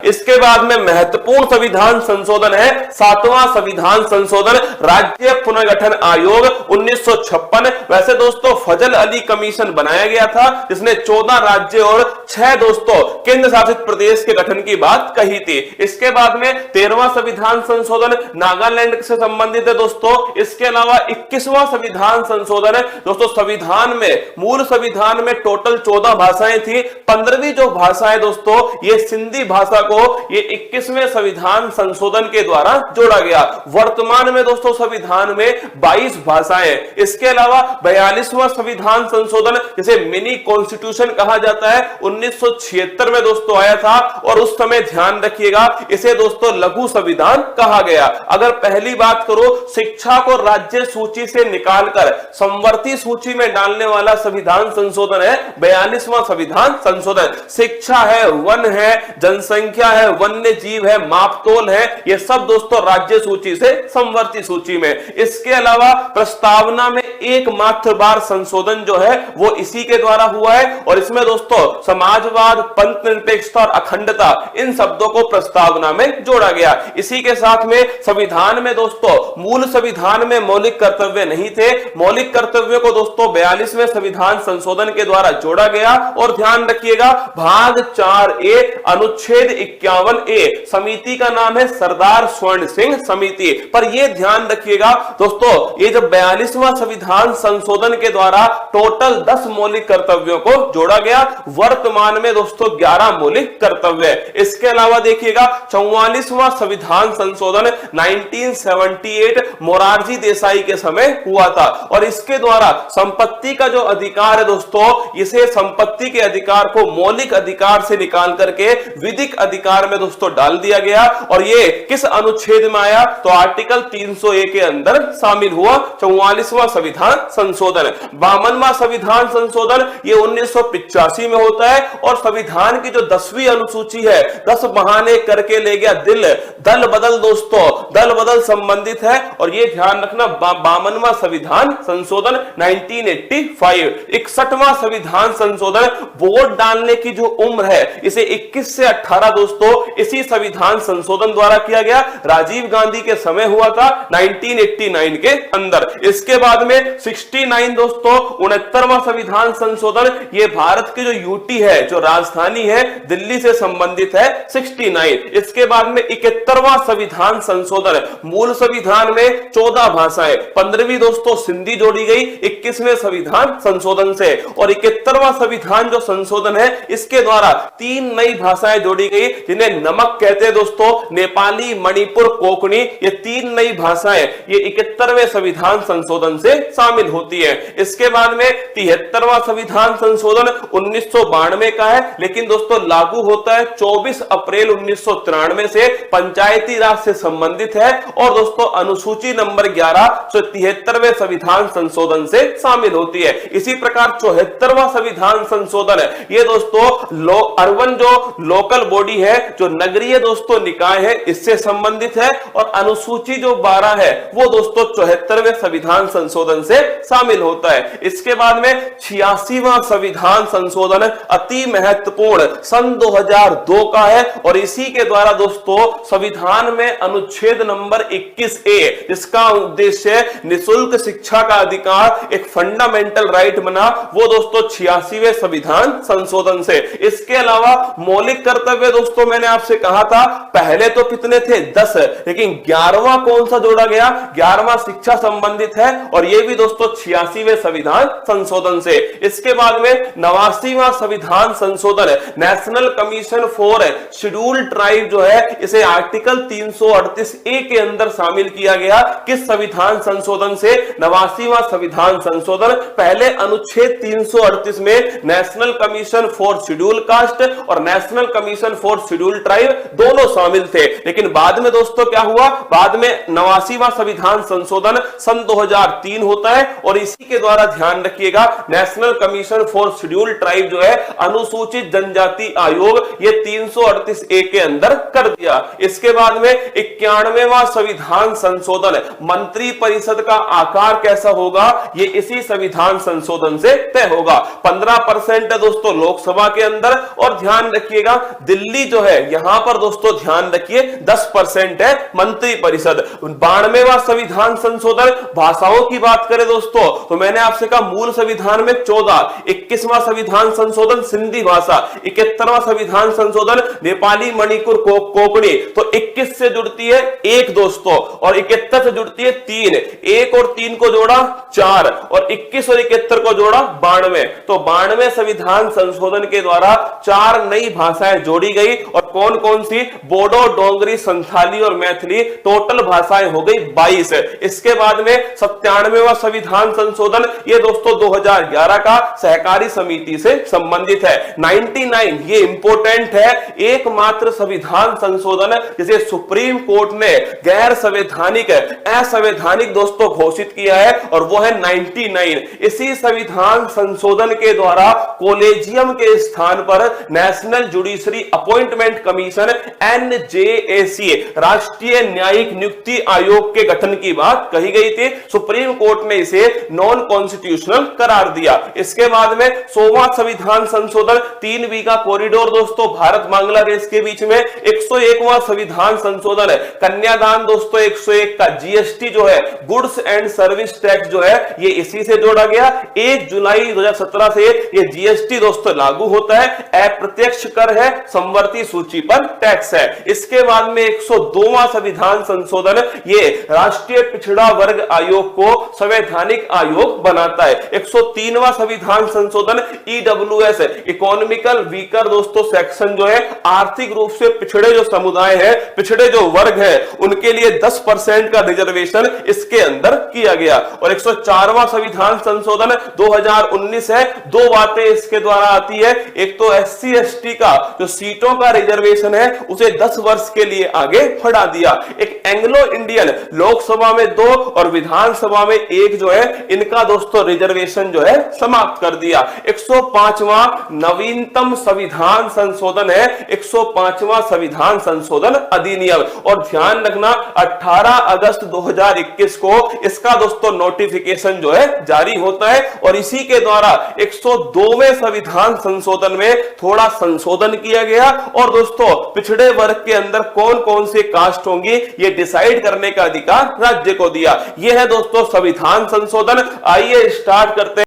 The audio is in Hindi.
इसके बाद में महत्वपूर्ण संविधान संशोधन है 7वां संविधान संशोधन, राज्य पुनर्गठन आयोग 1956। वैसे दोस्तों फजल अली कमीशन बनाया गया था जिसने 14 राज्य और 6 दोस्तों केंद्र शासित प्रदेश के गठन की बात कही थी। इसके बाद में 13वां संविधान संशोधन नागालैंड से संबंधित है दोस्तों। इसके अलावा 21वां संविधान संशोधन है दोस्तों। संविधान में, मूल संविधान में टोटल 14 भाषाएं थी, 15वीं जो भाषा है दोस्तों ये सिंधी भाषा को ये 21वें संविधान संशोधन के द्वारा जोड़ा गया। वर्तमान में दोस्तों संविधान में 22 भाषाएं। इसके अलावा 42वां संविधान संशोधन जिसे मिनी कॉन्स्टिट्यूशन कहा जाता है 1976 में दोस्तों आया था और उस समय ध्यान रखिएगा इसे दोस्तों लघु संविधान कहा गया। अगर पहली बात करो शिक्षा को राज्य सूची से निकालकर संवर्ती सूची में डालने वाला संविधान संशोधन है 42वां संविधान संशोधन। शिक्षा है, वन है, जनसंख्या है, वन्य जीव है, मापतोल है, ये सब दोस्तों राज्य सूची से संवर्ती सूची में। इसके अलावा प्रस्तावना में एकमात्र बार संशोधन जो है वो इसी के द्वारा हुआ है और इसमें दोस्तों समाजवाद, पंथ निरपेक्षता और अखंडता इन शब्दों को प्रस्तावना में जोड़ा गया। इसी के साथ में संविधान में दोस्तों मूल संविधान में मौलिक कर्तव्य नहीं थे, मौलिक कर्तव्यों को दोस्तों 42वें संविधान संशोधन के द्वारा जोड़ा गया। और ध्यान रखिएगा भाग 4A अनुच्छेद 51A समिति का नाम है सरदार स्वर्ण सिंह समिति। पर यह ध्यान रखिएगा दोस्तों ये जब 42वां संविधान संशोधन के द्वारा टोटल 10 मौलिक कर्तव्यों को जोड़ा गया, वर्तमान में दोस्तों 11 मौलिक कर्तव्य। इसके अलावा देखिएगा 44वां संविधान संशोधन 1978 मोरारजी देसाई के समय हुआ था और इसके द्वारा संपत्ति का जो अधिकार है दोस्तों इसे संपत्ति के अधिकार को मौलिक अधिकार से निकाल करके विधिक अधिकार में दोस्तों डाल दिया गया। और ये किस अनुच्छेद में आया तो आर्टिकल 301 के अंदर शामिल हुआ 44वां संविधान संशोधन। 52वां संविधान संशोधन ये 1985 में होता है और संविधान की जो 10वीं अनुसूची है 10 बहाने करके ले गया दिल, दल बदल दोस्तों, दल बदल संबंधित है और ये ध्यान रखना 52वां संविधान संशोधन 1985। 61वां संविधान संशोधन वोट डालने की जो उम्र है इसे 21 से 18 दोस्तों इसी संविधान संशोधन द्वारा किया गया, राजीव गांधी के समय हुआ था 1989 के अंदर। इसके बाद में 69 दोस्तों 69वां संविधान संशोधन ये भारत की जो यूटी है जो राजधानी है दिल्ली से संबंधित है 69। इसके बाद में 71वां संविधान संशोधन, मूल संविधान में 14 भाषाएं, 15वीं दोस्तों सिंधी जोड़ी गई 21वें संविधान संशोधन से और 71वां संविधान जो संशोधन है इसके द्वारा 3 नई भाषाएं जोड़ी गई जिन्हें नमक कहते हैं दोस्तों, नेपाली, मणिपुर, कोंकणी, ये 3 नई भाषाएं ये 71वें संविधान संशोधन से शामिल होती है। इसके बाद में 73वां संविधान संशोधन 1992 का है लेकिन दोस्तों लागू होता है 24 अप्रैल 1993 से, पंचायती राज से संबंधित है और दोस्तों अनुसूची नंबर 11 73वें संविधान संशोधन से शामिल होती है। इसी प्रकार 74वां संविधान संशोधन है ये दोस्तों अर्बन जो लोकल बॉडी है जो नगरीय दोस्तों निकाय है इससे संबंधित है और अनुसूची जो 12 है वो दोस्तों 74वें संविधान संशोधन से शामिल होता है। इसके बाद में 86वां संविधान संशोधन अति महत्वपूर्ण सन 2002 का है और इसी के द्वारा दोस्तों संविधान में अनुच्छेद नंबर 21A जिसका उद्देश्य निःशुल्क शिक्षा का अधिकार एक फंडामेंटल राइट बना वो दोस्तों 86वें संविधान संशोधन से। इसके अलावा मौलिक कर्तव्य दोस्तों मैंने आपसे कहा था पहले तो कितने थे 10 लेकिन 11वां कौन सा जोड़ा गया, 11वां शिक्षा संबंधित है और यह भी दोस्तों 86वें संविधान संशोधन से। इसके बाद में 89वां संविधान संशोधन national commission for schedule tribe जो है इसे आर्टिकल 338A के अंदर शामिल किया गया। किस संविधान संशोधन से, 89वां संविधान संशोधन। पहले अनुच्छेद 338 में national commission for schedule caste और national commission for schedule tribe दोनों शामिल थे लेकिन बाद में दोस्तों क्या हुआ, बाद में 89वां संविधान संशोधन सन 2003 होता है और इसी के द्वारा ध्यान रखिएगा national commission for schedule tribe जो है अनुसूचित जनजाति आयोग ये 338A के अंदर कर दिया। इसके बाद में 91वां संविधान संशोधन, मंत्री परिषद का आकार कैसा होगा ये इसी संविधान संशोधन से तय होगा। 15% है दोस्तों लोकसभा के अंदर, और ध्यान रखिएगा दिल्ली जो है यहां पर दोस्तों ध्यान रखिए 10% है मंत्री परिषद। 92वां संविधान संशोधन, भाषाओं की बात करें दोस्तों तो मैंने आपसे कहा मूल संविधान में 14, 21वां संविधान संशोधन सिंधी भाषा, 71वां संविधान संशोधन नेपाली मणिपुर कोंकणी, तो 21 से जुड़ती है 1 दोस्तों, और 71 से जुड़ती है 3, 1 और 3 को जोड़ा 4, और 21 और 71 को जोड़ा 92। तो 92 संविधान संशोधन के द्वारा 4 नई भाषाएं जोड़ी गई, और कौन कौन सी, बोडो, डोंगरी, संथाली और मैथिली, टोटल भाषाएं हो गई 22। इसके बाद में 97वां संविधान संशोधन, ये दोस्तों 2011 का सहकारी समिति से संबंधित है। 99 ये इंपोर्टेंट है, एकमात्र संविधान संशोधन जिसे सुप्रीम कोर्ट ने गैर संवैधानिक, असंवैधानिक दोस्तों घोषित किया है, और वो है 99। इसी संविधान संशोधन के द्वारा कॉलेजियम के स्थान पर national judiciary appointment commission NJAC, राष्ट्रीय न्यायिक नियुक्ति आयोग के गठन की बात कही गई थी। सुप्रीम कोर्ट ने इसे नॉन कॉन्स्टिट्यूशनल करार दिया। इसके बाद में 100वां संविधान संशोधन, 3 बीघा कॉरिडोर दोस्तों भारत बांग्लादेश के बीच में। 101वां संविधान संशोधन, कन्यादान दोस्तों 101 का, GST जो है गुड्स एंड सर्विस टैक्स जो है ये इसी से जोड़ा गया। 1 जुलाई 2017 से ये GST दोस्तों लागू होता है। अप्रत्यक्ष कर है, समवर्ती सूची पर टैक्स है। इसके बाद में 102वां संविधान संशोधन, ये राष्ट्रीय पिछड़ा वर्ग आयोग को संवैधानिक आयोग बनाता है। 103वां संविधान संशोधन, EWS, इकोनॉमिकल वीकर दोस्तों सेक्शन जो है, आर्थिक रूप से पिछड़े जो समुदाय है, पिछड़े जो वर्ग है, उनके लिए 10% का रिजर्वेशन इसके अंदर किया गया। और 104वां संविधान संशोधन 2019 है। 2 बातें इसके द्वारा आती है, एक तो SC ST का जो सीटों का रिजर्वेशन है उसे 10 वर्ष के लिए आगे बढ़ा दिया। एक एंग्लो इंडियन, लोकसभा में 2 और विधानसभा में 1 जो है, इनका दोस्तों रिजर्वेशन जो है समाप्त कर दिया। 105वां नवीनतम संविधान संशोधन है, 105वां संविधान संशोधन अधिनियम। और ध्यान रखना 18 अगस्त 2021 को इसका दोस्तों नोटिफिकेशन जो है जारी होता है, और इसी के द्वारा 102वें संविधान संशोधन में थोड़ा संशोधन किया गया, और दोस्तों पिछड़े वर्ग के अंदर कौन कौन से कास्ट होंगी ये डिसाइड करने का अधिकार राज्य को दिया। यह है दोस्तों संविधान संशोधन। आइए स्टार्ट करते हैं